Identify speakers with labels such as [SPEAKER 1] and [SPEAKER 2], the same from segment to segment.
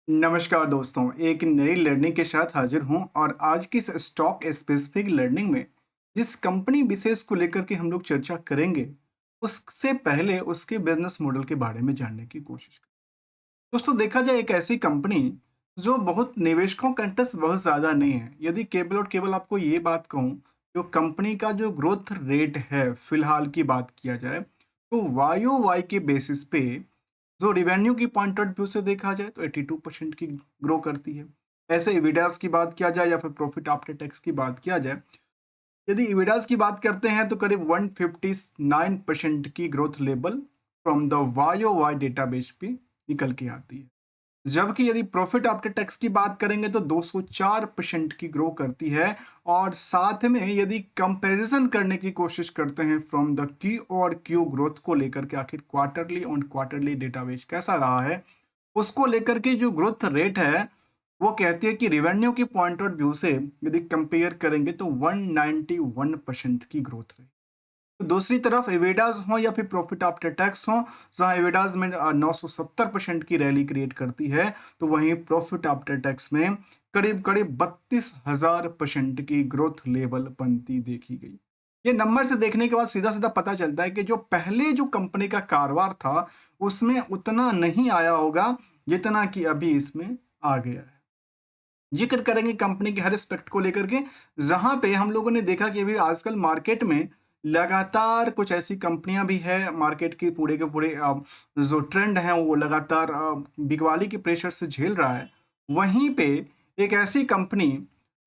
[SPEAKER 1] नमस्कार दोस्तों, एक नई लर्निंग के साथ हाजिर हूं और आज की इस स्टॉक स्पेसिफिक लर्निंग में जिस कंपनी विशेष को लेकर के हम लोग चर्चा करेंगे, उससे पहले उसके बिजनेस मॉडल के बारे में जानने की कोशिश करें। दोस्तों, देखा जाए एक ऐसी कंपनी जो बहुत निवेशकों का इंटरेस्ट बहुत ज़्यादा नहीं है। यदि केवल और केवल आपको ये बात कहूँ, जो कंपनी का जो ग्रोथ रेट है फिलहाल की बात किया जाए, तो वाई वाई के बेसिस पे जो रिवेन्यू की पॉइंट ऑफ व्यू से देखा जाए तो 82% की ग्रो करती है। ऐसे इविडास की बात किया जाए या फिर प्रॉफिट आफ्टर टैक्स की बात किया जाए, यदि इविडास की बात करते हैं तो करीब 159% की growth level from the Y Y database पे निकल के आती है। जबकि यदि प्रॉफिट आफ्टर टैक्स की बात करेंगे तो 204% की ग्रो करती है। और साथ में यदि कंपैरिजन करने की कोशिश करते हैं फ्रॉम द क्यू और क्यू ग्रोथ को लेकर के, आखिर क्वार्टरली ऑन क्वार्टरली डेटाबेस कैसा रहा है, उसको लेकर के जो ग्रोथ रेट है वो कहती है कि रिवेन्यू की पॉइंट ऑफ व्यू से यदि कंपेयर करेंगे तो 191% की ग्रोथ रही। तो दूसरी तरफ एवेडास हो या फिर प्रॉफिट आफ्टर टैक्स हो, जहां एवेडास में 970% की रैली क्रिएट करती है, तो वहीं प्रॉफिट आफ्टर टैक्स में करीब करीब 32,000% की ग्रोथ लेवल बनती देखी गई। ये नंबर से देखने के बाद सीधा सीधा पता चलता है कि जो पहले जो कंपनी का कारोबार था उसमें उतना नहीं आया होगा जितना कि अभी इसमें आ गया है। जिक्र करेंगे कंपनी के हर एस्पेक्ट को लेकर के, जहां पे हम लोगों ने देखा कि अभी आजकल मार्केट में लगातार कुछ ऐसी कंपनियां भी है, मार्केट के पूरे जो ट्रेंड है वो लगातार बिकवाली के प्रेशर से झेल रहा है। वहीं पे एक ऐसी कंपनी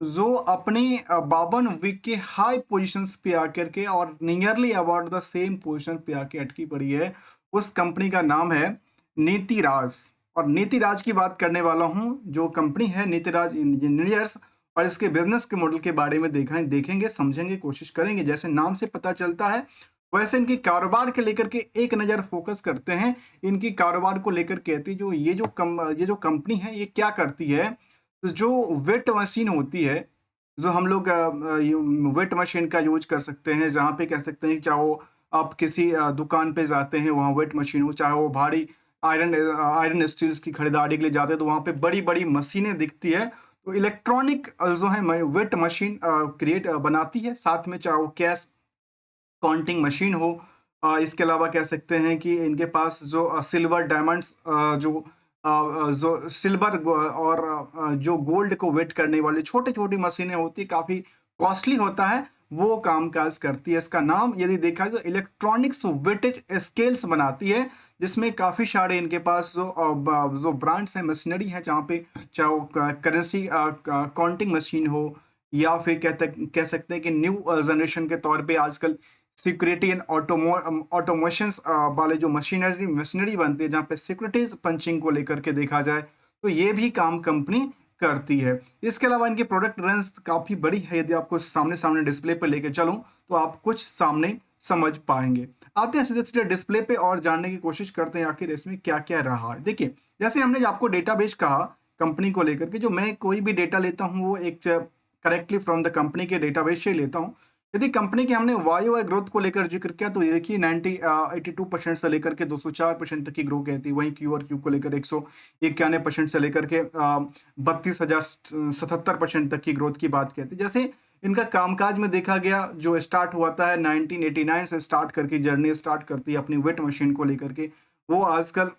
[SPEAKER 1] जो अपने 52 वीक के हाई पोजीशंस पे आकर के और nearly about the same position पे आके अटकी पड़ी है, उस कंपनी का नाम है नीति राज। और नीति राज की बात करने वाला हूँ। जो कंपनी है नीति राज इंजीनियर्स, और इसके बिजनेस के मॉडल के बारे में देखेंगे, समझेंगे, कोशिश करेंगे। जैसे नाम से पता चलता है वैसे इनकी कारोबार के लेकर के एक नज़र फोकस करते हैं। इनकी कारोबार को लेकर कहती जो ये जो कंपनी है ये क्या करती है। तो जो वेट मशीन होती है, जो हम लोग वेट मशीन का यूज कर सकते हैं, जहाँ पे कह सकते हैं चाहे वो आप किसी दुकान पे जाते हैं वहाँ वेट मशीन हो, चाहे वो भारी आयरन स्टील्स की खरीदारी के लिए जाते हैं तो वहाँ पे बड़ी बड़ी मशीनें दिखती है। तो इलेक्ट्रॉनिक जो है वेट मशीन क्रिएट बनाती है, साथ में चाहे वो कैश काउंटिंग मशीन हो। इसके अलावा कह सकते हैं कि इनके पास जो सिल्वर डायमंड्स जो सिल्वर और जो गोल्ड को वेट करने वाली छोटी छोटी मशीनें होती है, काफ़ी कॉस्टली होता है, वो कामकाज करती है। इसका नाम यदि देखा जाए तो इलेक्ट्रॉनिक्स वेटेज स्केल्स बनाती है, जिसमें काफ़ी सारे इनके पास जो ब्रांड्स हैं, मशीनरी है, जहाँ पे चाहे वो करेंसी काउंटिंग मशीन हो, या फिर कह सकते हैं कि न्यू जनरेशन के तौर पे आजकल सिक्योरिटी एंड ऑटोमेशन वाले जो मशीनरी बनती है, जहाँ पे सिक्योरिटीज पंचिंग को लेकर के देखा जाए तो ये भी काम कंपनी करती है। इसके अलावा इनकी प्रोडक्ट रेंज काफ़ी बड़ी है। यदि आपको सामने सामने डिस्प्ले पे लेके चलूं तो आप कुछ सामने समझ पाएंगे। आते हैं सीधे सीधे डिस्प्ले पे और जानने की कोशिश करते हैं आखिर इसमें क्या क्या रहा है। देखिए, जैसे हमने आपको डेटाबेस कहा कंपनी को लेकर के, जो मैं कोई भी डेटा लेता हूँ वो एक करेक्टली फ्रॉम द कंपनी के डेटाबेस से ही लेता हूँ। यदि कंपनी की हमने वाई वाई ग्रोथ को लेकर जिक्र किया तो ये देखिए 82% से लेकर के 204% तक की ग्रोथ कहती है। वहीं क्यू और क्यू को लेकर 191% से लेकर के 32,077% तक की ग्रोथ की बात कहती है। जैसे इनका कामकाज में देखा गया, जो स्टार्ट हुआ था 1989 से स्टार्ट करके जर्नी स्टार्ट करती है अपनी वेट मशीन को लेकर के, वो आजकल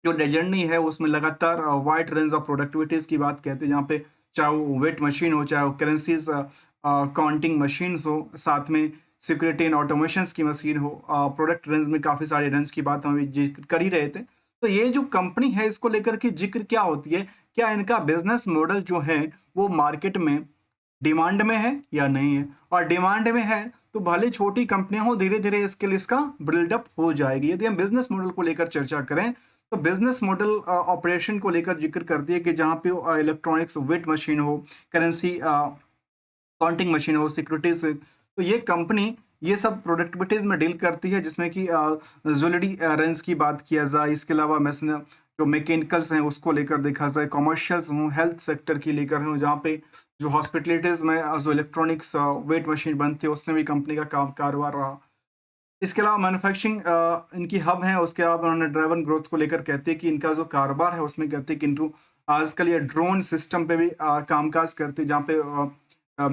[SPEAKER 1] जो जर्नी है उसमें लगातार वाइड रेंज ऑफ प्रोडक्टिविटीज की बात कहते हैं, जहाँ पे चाहे वो वेट मशीन हो, चाहे वो करेंसीज काउंटिंग मशीन्स हो, साथ में सिक्योरिटी एंड ऑटोमेशंस की मशीन हो। प्रोडक्ट रेंज में काफ़ी सारे रेंज की बात हम अभी जिक्र कर ही रहे थे। तो ये जो कंपनी है इसको लेकर के जिक्र क्या होती है, क्या इनका बिजनेस मॉडल जो है वो मार्केट में डिमांड में है या नहीं है। और डिमांड में है तो भले छोटी कंपनियां हो, धीरे धीरे इसके लिए इसका बिल्डअप हो जाएगी। यदि हम बिजनेस मॉडल को लेकर चर्चा करें तो बिजनेस मॉडल ऑपरेशन को लेकर जिक्र करती है कि जहाँ पे इलेक्ट्रॉनिक्स वेट मशीन हो, करेंसी काउंटिंग मशीन हो, सिक्योरिटीज, तो ये कंपनी ये सब प्रोडक्टिविटीज में डील करती है, जिसमें कि ज्वेलरी रेंज की बात किया जाए। इसके अलावा मशीन जो मैकेनिकल्स हैं उसको लेकर देखा जाए, कमर्शियल्स हों, हेल्थ सेक्टर की लेकर हों, जहाँ पे जो हॉस्पिटलिटीज़ में जो इलेक्ट्रॉनिक्स वेट मशीन बनती है उसमें भी कंपनी का काम कारोबार रहा। इसके अलावा मैन्युफैक्चरिंग इनकी हब है, उसके अलावा उन्होंने ड्राइवन ग्रोथ को लेकर कहते हैं कि इनका जो कारोबार है उसमें कहते हैं कि इनको आजकल ये ड्रोन सिस्टम पे भी कामकाज करते हैं, जहाँ पे अ,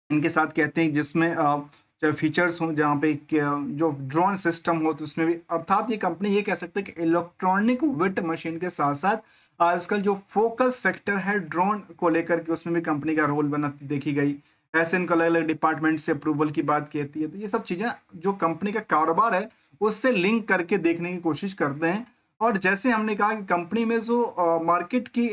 [SPEAKER 1] इनके साथ कहते हैं जिसमें चाहे फीचर्स हों, जहाँ पे जो ड्रोन सिस्टम हो तो उसमें भी, अर्थात ये कंपनी ये कह सकते हैं कि इलेक्ट्रॉनिक विट मशीन के साथ साथ आजकल जो फोकस सेक्टर है ड्रोन को लेकर के उसमें भी कंपनी का रोल बनाती देखी गई। ऐसे इनको अलग अलग डिपार्टमेंट से अप्रूवल की बात कहती है, तो ये सब चीज़ें जो कंपनी का कारोबार है उससे लिंक करके देखने की कोशिश करते हैं। और जैसे हमने कहा कि कंपनी में जो मार्केट की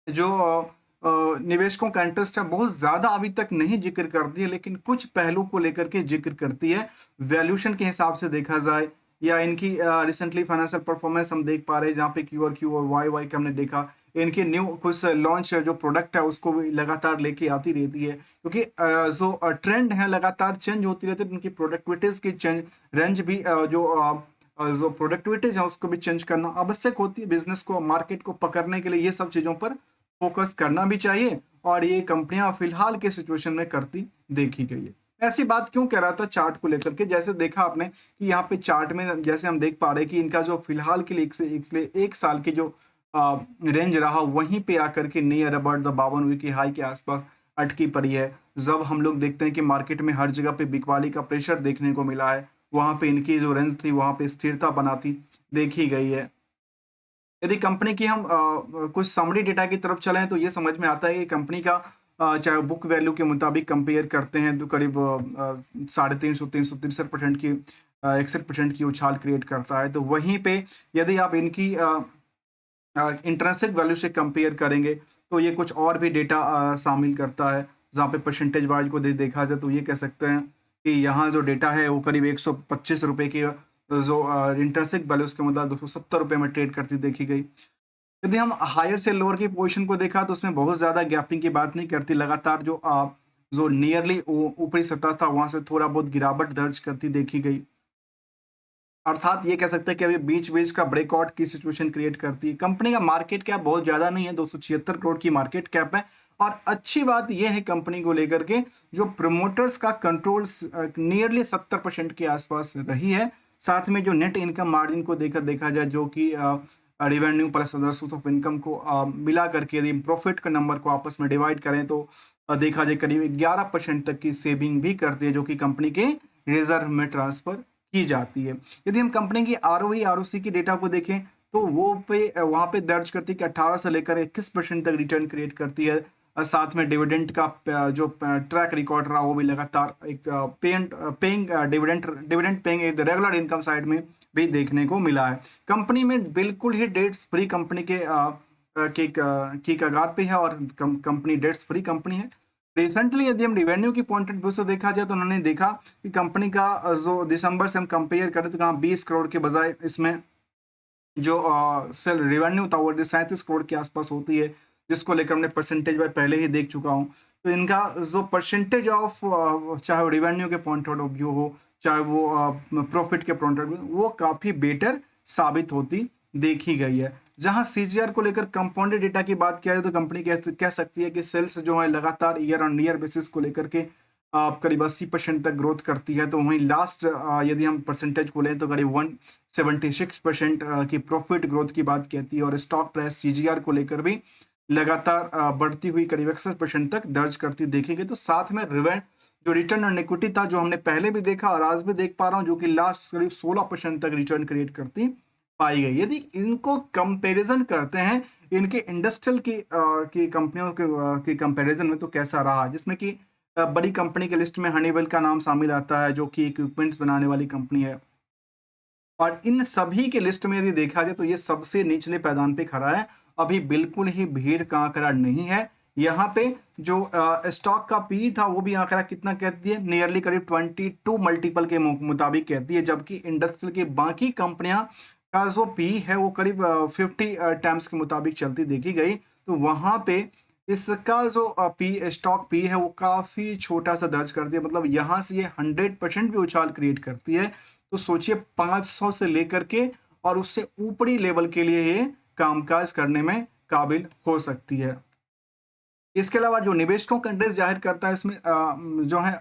[SPEAKER 1] जो निवेशकों का इंटरेस्ट है बहुत ज़्यादा अभी तक नहीं जिक्र करती है, लेकिन कुछ पहलू को लेकर के जिक्र करती है। वैल्यूएशन के हिसाब से देखा जाए या इनकी रिसेंटली फाइनेंशियल परफॉर्मेंस हम देख पा रहे हैं, जहाँ पे क्यू और क्यू और वाई वाई का हमने देखा। इनके न्यू कुछ लॉन्च जो प्रोडक्ट है उसको भी लगातार लेके आती रहती है, क्योंकि जो ट्रेंड है लगातार चेंज होती रहती है। उनकी प्रोडक्टिविटीज़ की चेंज रेंज भी जो प्रोडक्टिविटीज़ है उसको भी चेंज करना आवश्यक होती है। बिजनेस को मार्केट को पकड़ने के लिए ये सब चीज़ों पर फोकस करना भी चाहिए, और ये कंपनियां फिलहाल के सिचुएशन में करती देखी गई है। ऐसी बात क्यों कह रहा था चार्ट को लेकर के, जैसे देखा आपने कि यहाँ पे चार्ट में जैसे हम देख पा रहे हैं कि इनका जो फिलहाल के लिए एक साल की जो रेंज रहा वहीं पे आकर के नियर अबाउट द 52 की हाई के आसपास अटकी पड़ी है। जब हम लोग देखते हैं कि मार्केट में हर जगह पे बिकवाली का प्रेशर देखने को मिला है, वहां पे इनकी जो रेंज थी वहां पे स्थिरता बनाती देखी गई है। यदि कंपनी की हम कुछ समरी डेटा की तरफ चलें तो ये समझ में आता है कि कंपनी का चाहे बुक वैल्यू के मुताबिक कंपेयर करते हैं तो करीब 350 363% की 61% की उछाल क्रिएट करता है। तो वहीं पे यदि आप इनकी इंट्रिंसिक वैल्यू से कंपेयर करेंगे तो ये कुछ और भी डेटा शामिल करता है, जहाँ पे परसेंटेज वाइज को देखा जाए तो ये कह सकते हैं कि यहाँ जो डेटा है वो करीब 125 रुपये की जो इंट्रिंसिक वैल्यू उसके मतलब 270 रुपये में ट्रेड करती देखी गई। यदि हम हायर से लोअर की पोजीशन को देखा तो उसमें बहुत ज़्यादा गैपिंग की बात नहीं करती, लगातार जो नियरली ऊपरी सतह था वहां से थोड़ा बहुत गिरावट दर्ज करती देखी गई। अर्थात ये कह सकते हैं कि अभी बीच बीच का ब्रेकआउट की सिचुएशन क्रिएट करती है। कंपनी का मार्केट कैप बहुत ज़्यादा नहीं है, 276 करोड़ की मार्केट कैप है। और अच्छी बात यह है कंपनी को लेकर के जो प्रमोटर्स का कंट्रोल नियरली 70% के आसपास रही है। साथ में जो नेट इनकम मार्जिन को देखा जाए, जो कि revenue plus other source of income को मिला करके यदि प्रॉफिट के नंबर को आपस में डिवाइड करें तो देखा जाए करीब 11% तक की सेविंग भी करती है, जो कि कंपनी के रिजर्व में ट्रांसफर की जाती है। यदि हम कंपनी की आरओई आरओसी की डेटा को देखें तो वो पे वहाँ पे दर्ज करती है कि 18 से लेकर 21% तक रिटर्न क्रिएट करती है। साथ में डिविडेंड का जो ट्रैक रिकॉर्ड रहा वो भी लगातार एक पेइंग डिविडेंड पेइंग एक रेगुलर इनकम साइड में भी देखने को मिला है। कंपनी में बिल्कुल ही डेट्स फ्री कंपनी की कगार पे है, और कंपनी डेट्स फ्री कंपनी है। रिसेंटली यदि हम रिवेन्यू की पॉइंट ऑफ व्यू से देखा जाए तो उन्होंने देखा कि कंपनी का जो दिसंबर से हम कंपेयर करें तो कहाँ 20 करोड़ के बजाय इसमें जो सेल रेवेन्यू था वो 37 करोड़ के आसपास होती है, जिसको लेकर हमने परसेंटेज में पहले ही देख चुका हूँ। तो इनका जो परसेंटेज ऑफ चाहे वो रेवेन्यू के पॉइंट ऑफ व्यू हो चाहे वो प्रॉफिट के पॉइंट ऑफ व्यू, वो काफ़ी बेटर साबित होती देखी गई है। जहां सीजीआर को लेकर कंपाउंडेड डेटा की बात किया जाए तो कंपनी कह सकती है कि सेल्स जो है लगातार ईयर ऑन ईयर बेसिस को लेकर के करीब 80% तक ग्रोथ करती है। तो वहीं लास्ट यदि हम परसेंटेज को लें तो करीब 176% की प्रॉफिट ग्रोथ की बात कहती है, और स्टॉक प्राइस सीजीआर को लेकर भी लगातार बढ़ती हुई करीब 61% तक दर्ज करती देखी गई। तो साथ में जो रिटर्न ऑन इक्विटी था जो हमने पहले भी देखा और आज भी देख पा रहा हूँ, जो कि लास्ट करीब 16% तक रिटर्न क्रिएट करती पाई गई। यदि इनको कंपैरिजन करते हैं इनके इंडस्ट्रियल की कंपनियों के कंपैरिजन में तो कैसा रहा, जिसमें कि बड़ी कंपनी के लिस्ट में हनीवेल का नाम शामिल आता है, जो कि इक्विपमेंट्स बनाने वाली कंपनी है। और इन सभी के लिस्ट में यदि देखा जाए तो ये सबसे निचले पैदान पे खड़ा है। अभी बिल्कुल ही भीड़ का आंकड़ा नहीं है। यहाँ पे जो स्टॉक का पी था वो भी आंकड़ा कितना कहती है, नियरली करीब 22 मल्टीपल के मुताबिक कहती है, जबकि इंडस्ट्रियल की बाकी कंपनियां का जो पी है वो करीब 50 टाइम्स के मुताबिक चलती देखी गई। तो वहां पे इसका जो पी स्टॉक पी है वो काफी छोटा सा दर्ज करती है, मतलब यहाँ से ये 100% भी उछाल क्रिएट करती है। तो सोचिए 500 से लेकर के और उससे ऊपरी लेवल के लिए ये कामकाज करने में काबिल हो सकती है। इसके अलावा जो निवेशकों का इंटरेस्ट जाहिर करता है इसमें जो है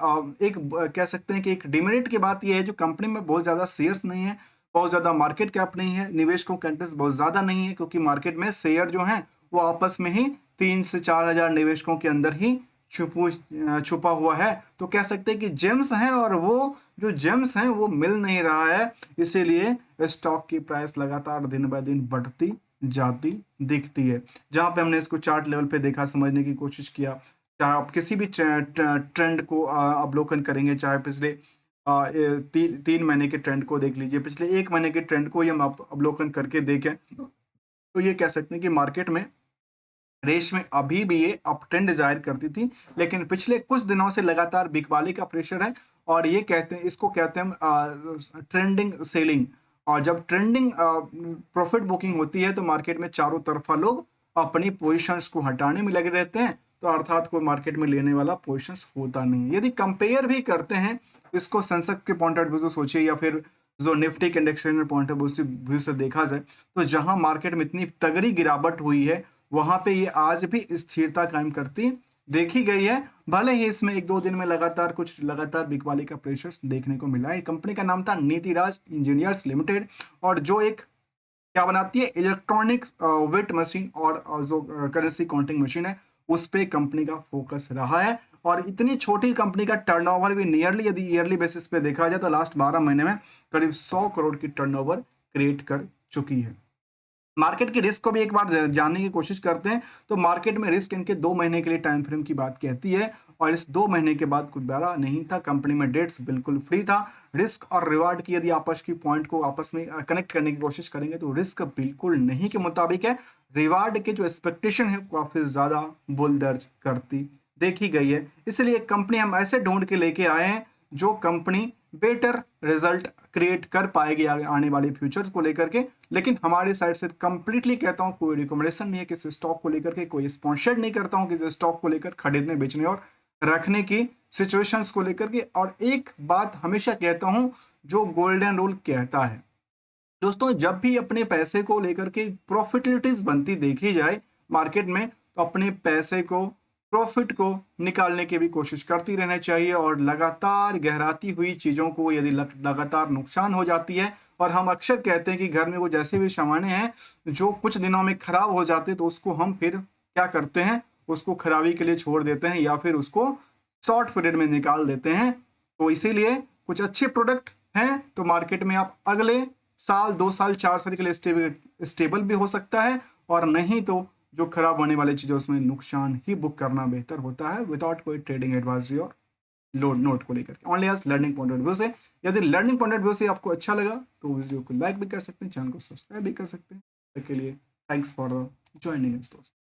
[SPEAKER 1] कह सकते हैं कि एक डिमेरिट की बात यह है, जो कंपनी में बहुत ज़्यादा शेयर्स नहीं है, बहुत ज़्यादा मार्केट कैप नहीं है, निवेशकों का इंटरेस्ट बहुत ज़्यादा नहीं है, क्योंकि मार्केट में शेयर जो है वो आपस में ही 3 से 4 हज़ार निवेशकों के अंदर ही छुपा हुआ है। तो कह सकते हैं कि जेम्स हैं, और वो जो जेम्स हैं वो मिल नहीं रहा है, इसीलिए स्टॉक की प्राइस लगातार दिन ब दिन बढ़ती जाती दिखती है। जहां पे हमने इसको चार्ट लेवल पे देखा, समझने की कोशिश किया, चाहे आप किसी भी ट्रेंड को अवलोकन करेंगे, चाहे पिछले 3 महीने के ट्रेंड को देख लीजिए, पिछले 1 महीने के ट्रेंड को ही हम अवलोकन करके देखें, तो ये कह सकते हैं कि मार्केट में रेस में अभी भी ये अप ट्रेंड जाहिर करती थी, लेकिन पिछले कुछ दिनों से लगातार बिकवाली का प्रेशर है, और ये इसको कहते हैं ट्रेंडिंग सेलिंग। और जब ट्रेंडिंग प्रॉफिट बुकिंग होती है तो मार्केट में चारों तरफा लोग अपनी पोजीशंस को हटाने में लगे रहते हैं, तो अर्थात कोई मार्केट में लेने वाला पोजीशंस होता नहीं। यदि कंपेयर भी करते हैं इसको सेंसेक्स के पॉइंट ऑफ व्यू से सोचिए, या फिर जो निफ्टी के इंडेक्स पॉइंट ऑफ व्यू से देखा जाए, तो जहां मार्केट में इतनी तगड़ी गिरावट हुई है वहां पे ये आज भी स्थिरता कायम करती देखी गई है। भले ही इसमें 1-2 दिन में लगातार बिकवाली का प्रेशर देखने को मिला है। कंपनी का नाम था नीतिराज इंजीनियर्स लिमिटेड, और जो एक क्या बनाती है, इलेक्ट्रॉनिक्स वेट मशीन और जो करेंसी काउंटिंग मशीन है, उस पे कंपनी का फोकस रहा है। और इतनी छोटी कंपनी का टर्नओवर भी नियरली, यदि ईयरली बेसिस पे देखा जाए तो लास्ट 12 महीने में करीब 100 करोड़ की टर्नओवर क्रिएट कर चुकी है। मार्केट के रिस्क को भी एक बार जानने की कोशिश करते हैं, तो मार्केट में रिस्क इनके 2 महीने के लिए टाइम फ्रेम की बात कहती है, और इस 2 महीने के बाद कुछ बड़ा नहीं था, कंपनी में डेट्स बिल्कुल फ्री था। रिस्क और रिवार्ड की यदि आपस की पॉइंट को आपस में कनेक्ट करने की कोशिश करेंगे तो रिस्क बिल्कुल नहीं के मुताबिक है, रिवार्ड के जो एक्सपेक्टेशन है काफी ज्यादा बुल दर्ज करती देखी गई है। इसलिए कंपनी हम ऐसे ढूंढ के लेके आए हैं जो कंपनी बेटर रिजल्ट क्रिएट कर पाएगी आने वाले फ्यूचर्स को लेकर के। लेकिन हमारी साइड से कंप्लीटली कहता हूं, कोई रिकमेंडेशन नहीं है किसी स्टॉक को लेकर के, कोई स्पॉन्सर्ड नहीं करता हूं किसी स्टॉक को लेकर खरीदने बेचने और रखने की सिचुएशंस को लेकर के। और एक बात हमेशा कहता हूं जो गोल्डन रूल कहता है, दोस्तों जब भी अपने पैसे को लेकर के प्रॉफिटेबिलिटीज बनती देखी जाए मार्केट में, तो अपने पैसे को, प्रॉफिट को निकालने की भी कोशिश करती रहना चाहिए। और लगातार गहराती हुई चीज़ों को यदि लगातार नुकसान हो जाती है, और हम अक्सर कहते हैं कि घर में वो जैसे भी सामान हैं जो कुछ दिनों में खराब हो जाते हैं, तो उसको हम फिर क्या करते हैं, उसको खराबी के लिए छोड़ देते हैं, या फिर उसको शॉर्ट पीरियड में निकाल देते हैं। तो इसीलिए कुछ अच्छे प्रोडक्ट हैं तो मार्केट में आप अगले साल, 2 साल, 4 साल के लिए स्टेबल भी हो सकता है, और नहीं तो जो खराब होने वाली चीज़ें उसमें नुकसान ही बुक करना बेहतर होता है, विदाउट कोई ट्रेडिंग एडवाइजरी और लोड नोट को लेकर, only as learning point of view से। यदि लर्निंग पॉइंट ऑफ व्यू से आपको अच्छा लगा तो वीडियो को लाइक भी कर सकते हैं, चैनल को सब्सक्राइब भी कर सकते हैं। के लिए थैंक्स फॉर ज्वाइनिंग दोस्तों।